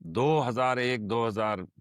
2001-2000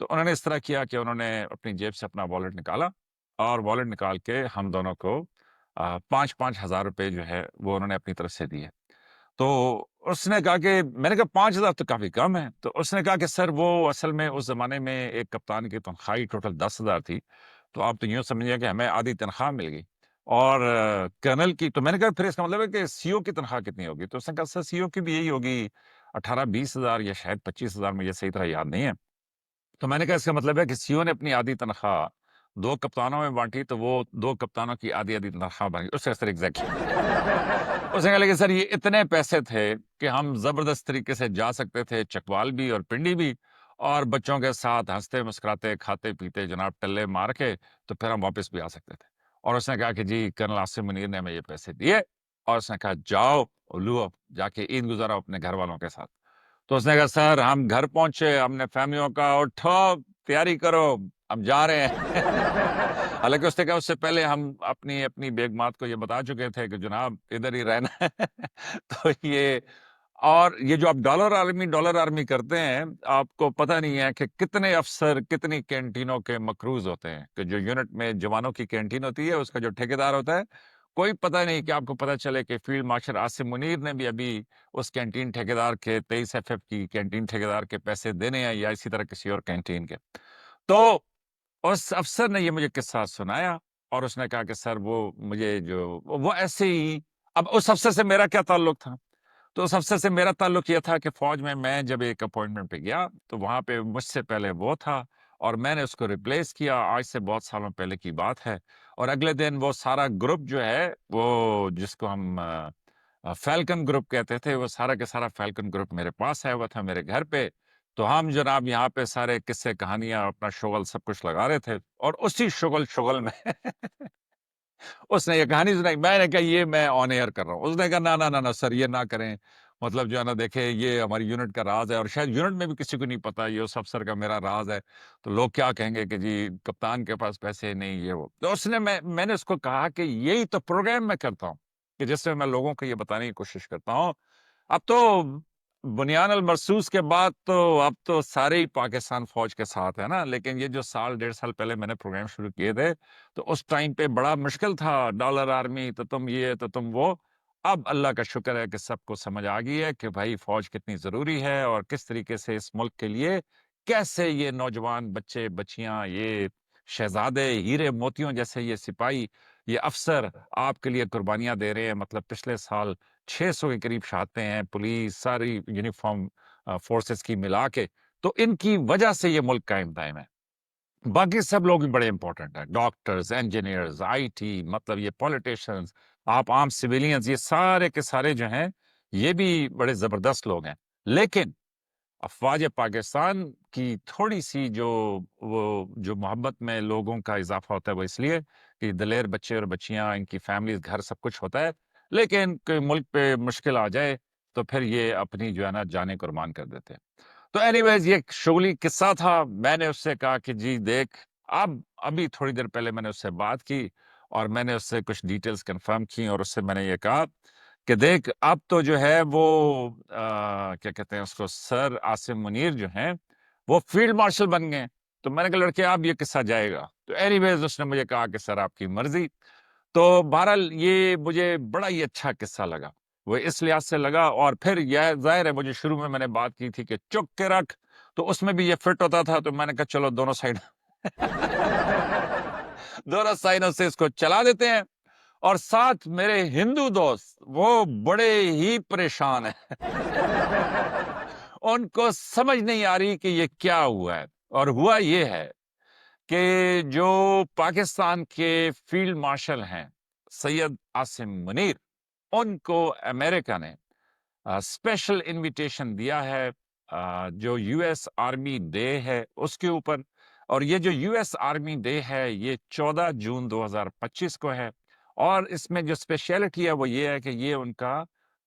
تو انہوں نے اس طرح کیا کہ انہوں نے اپنی جیب سے اپنا والٹ نکالا اور والٹ نکال کے ہم دونوں کو 5,000 روپے جو ہے وہ انہوں نے اپنی طرف سے دیے. تو اس نے کہا کہ میں نے کہا 5,000 تو کافی کم ہے. تو اس نے کہا کہ سر وہ اصل میں اس زمانے میں ایک کپتان کی تنخواہ ٹوٹل 10,000 تھی. تو آپ تو یوں سمجھیے کہ ہمیں آدھی تنخواہ مل گئی. اور کرنل کی تو میں نے کہا پھر اس کا مطلب ہے کہ سی او کی تنخواہ کتنی ہوگی؟ تو اس نے کہا سر سی او کی بھی یہی ہوگی 18-20,000 یا شاید 25,000، مجھے صحیح طرح یاد نہیں ہے. تو میں نے کہا اس کا مطلب ہے کہ سی او نے اپنی آدھی تنخواہ 2 کپتانوں میں بانٹی تو وہ 2 کپتانوں کی آدھی تنخواہ بن گئی. اس سے سر ایگزیکٹلی اس نے کہا لیکن سر یہ اتنے پیسے تھے کہ ہم زبردست طریقے سے جا سکتے تھے چکوال بھی اور پنڈی بھی، اور بچوں کے ساتھ ہنستے مسکراتے کھاتے پیتے جناب ٹلے مار کے تو پھر ہم واپس بھی آ سکتے تھے. اور اس نے کہا کہ جی کرنل عاصم منیر نے ہمیں یہ پیسے دیے اور اس نے کہا جاؤ لو اب جا کے عید گزارو اپنے گھر والوں کے ساتھ. تو اس نے کہا سر ہم گھر پہنچے، ہم نے فیملیوں کا اٹھو تیاری کرو ہم جا رہے ہیں. حالانکہ اس نے کہا اس سے پہلے ہم اپنی بیگمات کو یہ بتا چکے تھے کہ جناب ادھر ہی رہنا ہے. تو یہ جو آپ ڈالر آرمی کرتے ہیں، آپ کو پتہ نہیں ہے کہ کتنے افسر کتنی کینٹینوں کے مقروض ہوتے ہیں. کہ جو یونٹ میں جوانوں کی کینٹین ہوتی ہے اس کا جو ٹھیکیدار ہوتا ہے، کوئی پتہ نہیں کہ آپ کو پتہ چلے کہ فیلڈ مارشل عاصم منیر نے بھی ابھی اس کینٹین ٹھیکیدار کے 23 FF کی کینٹین ٹھیکیدار کے پیسے دینے ہیں یا اسی طرح کسی اور کینٹین کے. تو اس افسر نے یہ مجھے قصہ سنایا اور اس نے کہا کہ سر وہ مجھے وہ ایسے ہی. اب اس افسر سے میرا کیا تعلق تھا؟ تو اس افسر سے میرا تعلق یہ تھا کہ فوج میں جب ایک اپوائنٹمنٹ پہ گیا تو وہاں پہ مجھ سے پہلے وہ تھا اور میں نے اس کو ریپلیس کیا. آج سے بہت سالوں پہلے کی بات ہے. اور اگلے دن وہ سارا گروپ جو ہے وہ جس کو ہم فیلکن گروپ کہتے تھے، وہ سارا کے سارا فیلکن گروپ میرے پاس آیا ہوا تھا میرے گھر پہ. تو ہم جناب یہاں پہ سارے قصے کہانیاں اپنا شغل سب کچھ لگا رہے تھے اور اسی شغل میں اس نے یہ کہانی سنائی. میں نے کہا یہ میں آن ایئر کر رہا ہوں. اس نے کہا نہ سر یہ نہ کریں، مطلب جو ہے نا دیکھیں یہ ہماری یونٹ کا راز ہے اور شاید یونٹ میں بھی کسی کو نہیں پتا یہ اس افسر کا میرا راز ہے. تو لوگ کیا کہیں گے کہ جی کپتان کے پاس پیسے نہیں یہ وہ. تو اس نے میں نے اس کو کہا کہ یہی تو پروگرام میں کرتا ہوں کہ جس میں لوگوں کو یہ بتانے کی کوشش کرتا ہوں. اب تو بنیان المرصوص کے بعد تو اب تو سارے ہی پاکستان فوج کے ساتھ ہے نا، لیکن یہ جو 1.5 سال پہلے میں نے پروگرام شروع کیے تھے تو اس ٹائم پہ بڑا مشکل تھا. ڈالر آرمی تو تم یہ تو تم وہ. اب اللہ کا شکر ہے کہ سب کو سمجھ آ گئی ہے کہ بھائی فوج کتنی ضروری ہے اور کس طریقے سے اس ملک کے لیے کیسے یہ نوجوان بچے بچیاں یہ شہزادے ہیرے موتیوں جیسے یہ سپاہی یہ افسر آپ کے لیے قربانیاں دے رہے ہیں. مطلب پچھلے سال 600 کے قریب شہادتیں ہیں پولیس ساری یونیفارم فورسز کی ملا کے. تو ان کی وجہ سے یہ ملک قائم دائم ہے. باقی سب لوگ بھی بڑے امپورٹنٹ ہیں، ڈاکٹرز انجینئرز آئی ٹی مطلب یہ پولیٹیشنز آپ عام سویلینز یہ سارے کے سارے جو ہیں یہ بھی بڑے زبردست لوگ ہیں. لیکن افواج پاکستان کی تھوڑی سی جو محبت میں لوگوں کا اضافہ ہوتا ہے وہ اس لیے کہ دلیر بچے اور بچیاں ان کی فیملیز گھر سب کچھ ہوتا ہے، لیکن کوئی ملک پہ مشکل آ جائے تو پھر یہ اپنی جو ہے نا جانیں قربان کر دیتے ہیں. تو اینی ویز یہ ایک شغلی قصہ تھا. میں نے اس سے کہا کہ جی دیکھ ابھی تھوڑی دیر پہلے میں نے اس سے بات کی اور میں نے اس سے کچھ ڈیٹیلز کنفرم کی اور اس سے میں نے یہ کہا کہ دیکھ اب تو جو ہے وہ کیا کہتے ہیں اس کو سر عاصم منیر جو ہیں وہ فیلڈ مارشل بن گئے. تو میں نے کہا لڑکے اب یہ قصہ جائے گا. تو اینی ویز اس نے مجھے کہا کہ سر آپ کی مرضی. تو بہرحال یہ مجھے بڑا ہی اچھا قصہ لگا. وہ اس لحاظ سے لگا اور پھر یہ ظاہر ہے مجھے شروع میں نے بات کی تھی کہ چک کے رکھ تو اس میں بھی یہ فٹ ہوتا تھا. تو میں نے کہا چلو دونوں سائڈ دونوں سائڈوں سے اس کو چلا دیتے ہیں. اور ساتھ میرے ہندو دوست وہ بڑے ہی پریشان ہیں ان کو سمجھ نہیں آ رہی کہ یہ کیا ہوا ہے. اور ہوا یہ ہے کہ جو پاکستان کے فیلڈ مارشل ہیں سید عاصم منیر ان کو امریکہ نے اسپیشل انویٹیشن دیا ہے جو یو ایس آرمی ڈے ہے اس کے اوپر. اور یہ جو یو ایس آرمی ڈے ہے یہ 14 جون 2025 کو ہے. اور اس میں جو اسپیشلٹی ہے وہ یہ ہے کہ یہ ان کا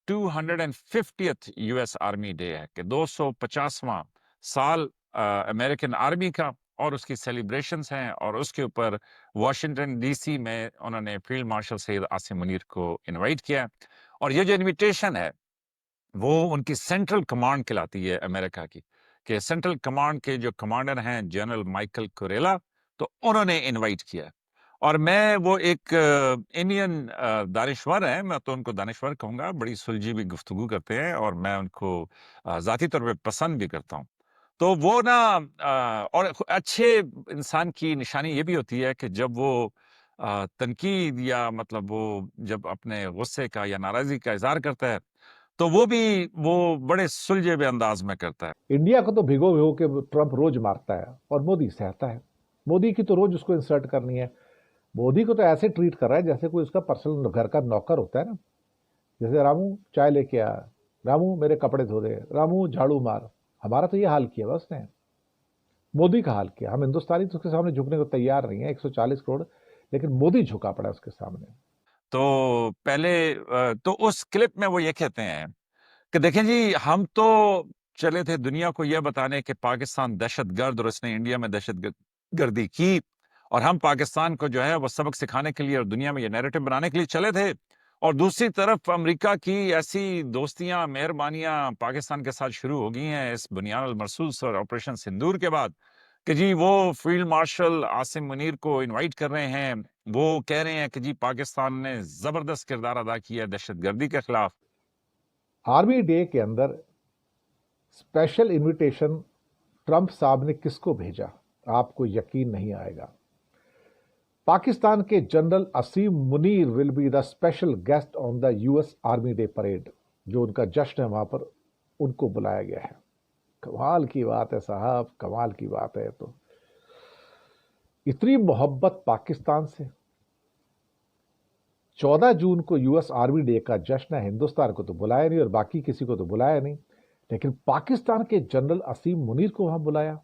250th you S army day ہے کہ 250واں سال امریکن آرمی کا اور اس کی سیلیبریشنز ہیں. اور اس کے اوپر واشنگٹن ڈی سی میں انہوں نے فیلڈ مارشل سید عاصم منیر کو انوائٹ کیا. اور یہ جو انویٹیشن ہے وہ ان کی سینٹرل کمانڈ کہلاتی ہے امریکہ کی. کہ سینٹرل کمانڈ کے جو کمانڈر ہیں جنرل مائیکل کوریلا، تو انہوں نے انوائٹ کیا اور میں وہ ایک انڈین دانشور ہیں، میں تو ان کو دانشور کہوں گا، بڑی سلجھی بھی گفتگو کرتے ہیں اور میں ان کو ذاتی طور پہ پسند بھی کرتا ہوں۔ تو وہ نا اور اچھے انسان کی نشانی یہ بھی ہوتی ہے کہ جب وہ تنقید یا مطلب وہ جب اپنے غصے کا یا ناراضی کا اظہار کرتا ہے تو وہ بڑے سلجھے ہوئے انداز میں کرتا ہے۔ انڈیا کو تو بھگو بھگو کے ٹرمپ روز مارتا ہے اور مودی سہتا ہے۔ مودی کی تو روز اس کو انسرٹ کرنی ہے۔ مودی کو تو ایسے ٹریٹ کر رہا ہے جیسے کوئی اس کا پرسنل گھر کا نوکر ہوتا ہے نا، جیسے رامو چائے لے کے آ، رامو میرے کپڑے دھو دے، رامو جھاڑو مار۔ ہمارا تو یہ حال کیا بس نے، مودی کا حال کیا۔ ہم ہندوستانی تو اس کے سامنے جھکنے کو تیار نہیں ہیں، 140 کروڑ، لیکن مودی جھکا پڑا اس کے سامنے۔ تو پہلے تو اس کلپ میں وہ یہ کہتے ہیں کہ دیکھیں جی، ہم تو چلے تھے دنیا کو یہ بتانے کہ پاکستان دہشت گرد اور اس نے انڈیا میں دہشت گردی کی، اور ہم پاکستان کو جو ہے وہ سبق سکھانے کے لیے اور دنیا میں یہ نیریٹو بنانے کے لیے چلے تھے، اور دوسری طرف امریکہ کی ایسی دوستیاں مہربانیاں پاکستان کے ساتھ شروع ہو گئی ہیں اس بنیاد المرصوص اور آپریشن سندور کے بعد کہ جی وہ فیلڈ مارشل عاصم منیر کو انوائٹ کر رہے ہیں، وہ کہہ رہے ہیں کہ جی پاکستان نے زبردست کردار ادا کیا دہشت گردی کے خلاف۔ آرمی ڈے کے اندر اسپیشل انویٹیشن ٹرمپ صاحب نے کس کو بھیجا، آپ کو یقین نہیں آئے گا۔ پاکستان کے general Asim Munir will be the special guest on the U S army day parade, جو ان کا جشن ہے وہاں پر ان کو بلایا گیا ہے۔ کمال کی بات ہے صاحب، کمال کی بات ہے۔ تو اتنی محبت پاکستان سے۔ 14 جون کو یو ایس آرمی ڈے کا جشن ہے، ہندوستان کو تو بلایا نہیں اور باقی کسی کو تو بلایا نہیں، لیکن پاکستان کے جنرل عاصم منیر کو وہاں بلایا۔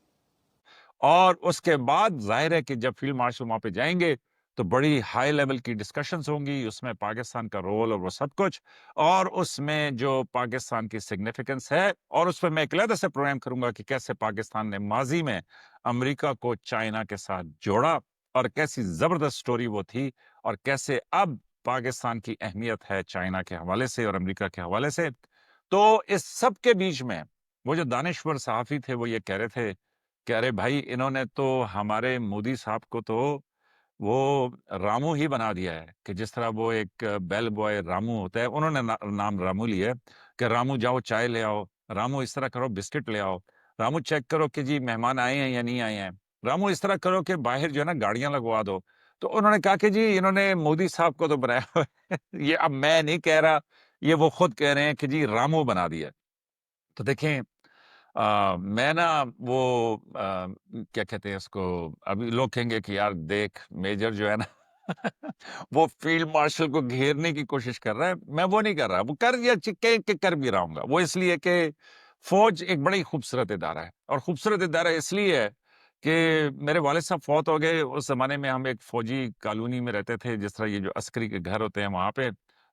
اور اس کے بعد ظاہر ہے کہ جب فیلڈ مارشل وہاں پہ جائیں گے تو بڑی ہائی لیول کی ڈسکشنز ہوں گی، اس میں پاکستان کا رول اور وہ سب کچھ، اور اس میں جو پاکستان کی سگنیفیکنس ہے، اور اس پہ میں ایک علیحدہ سے پروگرام کروں گا کہ کیسے پاکستان نے ماضی میں امریکہ کو چائنا کے ساتھ جوڑا اور کیسی زبردست سٹوری وہ تھی، اور کیسے اب پاکستان کی اہمیت ہے چائنا کے حوالے سے اور امریکہ کے حوالے سے۔ تو اس سب کے بیچ میں وہ جو دانشور صحافی تھے وہ یہ کہہ رہے تھے کہ ارے بھائی انہوں نے تو ہمارے مودی صاحب کو تو وہ رامو ہی بنا دیا ہے، کہ جس طرح وہ ایک بیل بوائے رامو ہوتا ہے، انہوں نے نام رامو لیا ہے کہ رامو جاؤ چائے لے آؤ، رامو اس طرح کرو بسکٹ لے آؤ، رامو چیک کرو کہ جی مہمان آئے ہیں یا نہیں آئے ہیں، رامو اس طرح کرو کہ باہر جو ہے نا گاڑیاں لگوا دو۔ تو انہوں نے کہا کہ جی انہوں نے مودی صاحب کو تو بنایا ہوا ہے۔ یہ اب میں نہیں کہہ رہا، یہ وہ خود کہہ رہے ہیں کہ جی رامو بنا دیا۔ تو دیکھیں میں نا وہ کیا کہتے ہیں اس کو، ابھی لوگ کہیں گے کہ یار دیکھ میجر جو ہے نا وہ فیلڈ مارشل کو گھیرنے کی کوشش کر رہا ہے، میں وہ نہیں کر رہا، وہ کر بھی رہا ہوں گا، وہ اس لیے کہ فوج ایک بڑی خوبصورت ادارہ ہے، اور خوبصورت ادارہ اس لیے ہے کہ میرے والد صاحب فوت ہو گئے، اس زمانے میں ہم ایک فوجی کالونی میں رہتے تھے، جس طرح یہ جو عسکری کے گھر ہوتے ہیں وہاں پہ،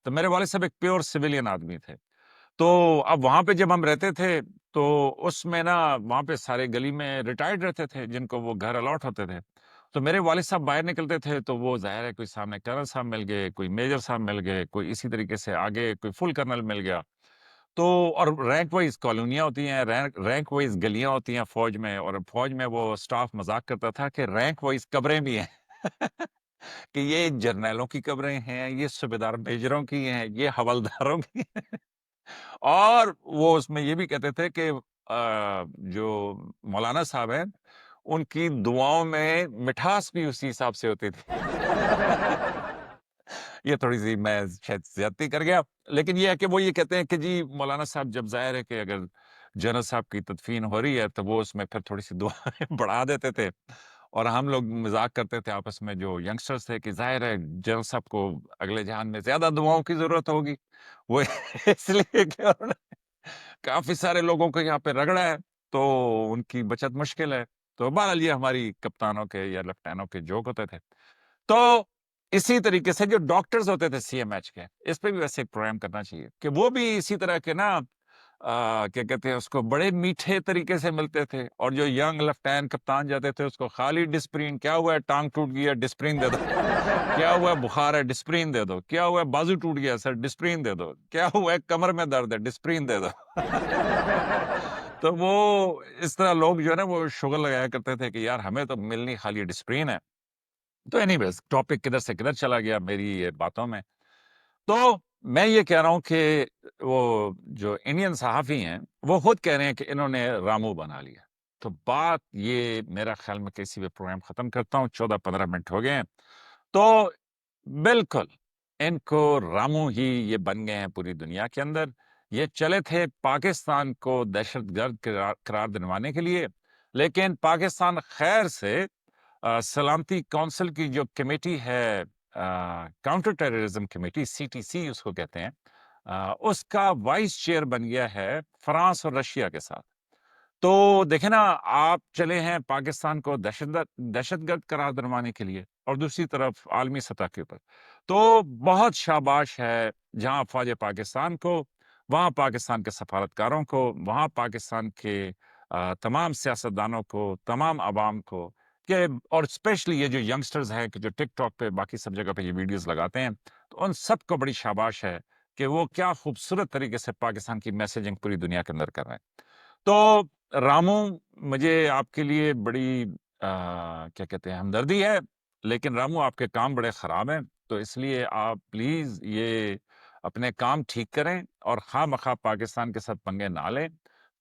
تو میرے والد صاحب ایک پیور سویلین آدمی تھے۔ تو اب وہاں پہ جب ہم رہتے تھے تو اس میں نا وہاں پہ سارے گلی میں ریٹائرڈ رہتے تھے جن کو وہ گھر الاٹ ہوتے تھے، تو میرے والد صاحب باہر نکلتے تھے تو وہ ظاہر ہے کوئی سامنے کرنل صاحب مل گئے، کوئی میجر صاحب مل گئے، کوئی اسی طریقے سے آگے کوئی فل کرنل مل گیا، تو اور رینک وائز کالونیاں ہوتی ہیں، رینک وائز گلیاں ہوتی ہیں فوج میں، اور فوج میں وہ سٹاف مذاق کرتا تھا کہ رینک وائز قبریں بھی ہیں کہ یہ جرنیلوں کی قبریں ہیں، یہ صوبیدار میجروں کی ہیں، یہ حوالداروں کی ہیں۔ اور وہ اس میں یہ بھی کہتے تھے کہ جو مولانا صاحب ہیں ان کی دعاؤں میں مٹھاس بھی اسی حساب سے ہوتی تھی۔ یہ تھوڑی سی میں شاید زیادتی کر گیا، لیکن یہ ہے کہ وہ یہ کہتے ہیں کہ جی مولانا صاحب جب ظاہر ہے کہ اگر جنرل صاحب کی تدفین ہو رہی ہے تو وہ اس میں پھر تھوڑی سی دعائیں بڑھا دیتے تھے، اور ہم لوگ مذاق کرتے تھے آپس میں جو ینگسٹرز تھے کہ ظاہر ہے جنرل صاحب کو اگلے جہان میں زیادہ دعاؤں کی ضرورت ہوگی، وہ اس لیے کہ انہوں نے کافی سارے لوگوں کو یہاں پہ رگڑا ہے تو ان کی بچت مشکل ہے۔ تو بہرحال یہ ہماری کپتانوں کے یا لیفٹینوں کے جوک ہوتے تھے۔ تو اسی طریقے سے جو ڈاکٹرز ہوتے تھے سی ایم ایچ کے، اس پہ بھی ویسے ایک پروگرام کرنا چاہیے کہ وہ بھی اسی طرح کے نا کیا کہتے ہیں اس کو، بڑے میٹھے طریقے سے ملتے تھے، اور جو ینگ لیفٹینٹ کپتان جاتے تھے اس کو خالی ڈسپرین، کیا ہوا ہے ٹانگ ٹوٹ گیا ڈسپرین دے دو، کیا ہوا ہے بخار ہے ڈسپرین دے دو، کیا ہوا ہے بازو ٹوٹ گیا سر ڈسپرین دے دو، کیا ہوا ہے کمر میں درد ہے ڈسپرین دے دو۔ تو وہ اس طرح لوگ جو ہے نا وہ شغل لگایا کرتے تھے کہ یار ہمیں تو ملنی خالی ڈسپلین ہے. تو اینی ویز ٹاپک کدھر سے کدھر چلا گیا میری یہ باتوں میں. تو میں یہ کہہ رہا ہوں کہ وہ جو انڈین صحافی ہیں وہ خود کہہ رہے ہیں کہ انہوں نے رامو بنا لیا. تو بات یہ میرا خیال میں کسی بھی پروگرام ختم کرتا ہوں, 14-15 منٹ ہو گئے ہیں. تو بالکل ان کو رامو ہی یہ بن گئے ہیں پوری دنیا کے اندر. یہ چلے تھے پاکستان کو دہشت گرد قرار دلوانے کے لیے, لیکن پاکستان خیر سے سلامتی کونسل کی جو کمیٹی ہے, کاؤنٹر ٹیررزم کمیٹی, CTC اس کو کہتے ہیں, اس کا وائس چیئر بن گیا ہے فرانس اور رشیا کے ساتھ. تو دیکھیں نا, آپ چلے ہیں پاکستان کو دہشت گرد قرار دلوانے کے لیے اور دوسری طرف عالمی سطح کے اوپر. تو بہت شاباش ہے جہاں افواج پاکستان کو, وہاں پاکستان کے سفارتکاروں کو, وہاں پاکستان کے تمام سیاستدانوں کو, تمام عوام کو, کہ اور اسپیشلی یہ جو ینگسٹرز ہیں کہ جو ٹک ٹاک پہ باقی سب جگہ پہ یہ ویڈیوز لگاتے ہیں, تو ان سب کو بڑی شاباش ہے کہ وہ کیا خوبصورت طریقے سے پاکستان کی میسیجنگ پوری دنیا کے اندر کر رہے ہیں. تو رامو, مجھے آپ کے لیے بڑی کیا کہتے ہیں ہمدردی ہے, لیکن رامو آپ کے کام بڑے خراب ہیں, تو اس لیے آپ پلیز یہ اپنے کام ٹھیک کریں اور خواہ مخواہ پاکستان کے ساتھ پنگے نہ لیں.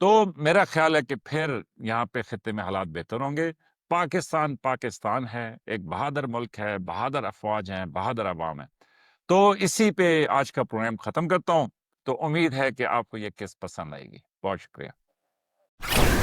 تو میرا خیال ہے کہ پھر یہاں پہ خطے میں حالات بہتر ہوں گے. پاکستان ہے, ایک بہادر ملک ہے, بہادر افواج ہیں, بہادر عوام ہے. تو اسی پہ آج کا پروگرام ختم کرتا ہوں. تو امید ہے کہ آپ کو یہ قسط پسند آئے گی. بہت شکریہ.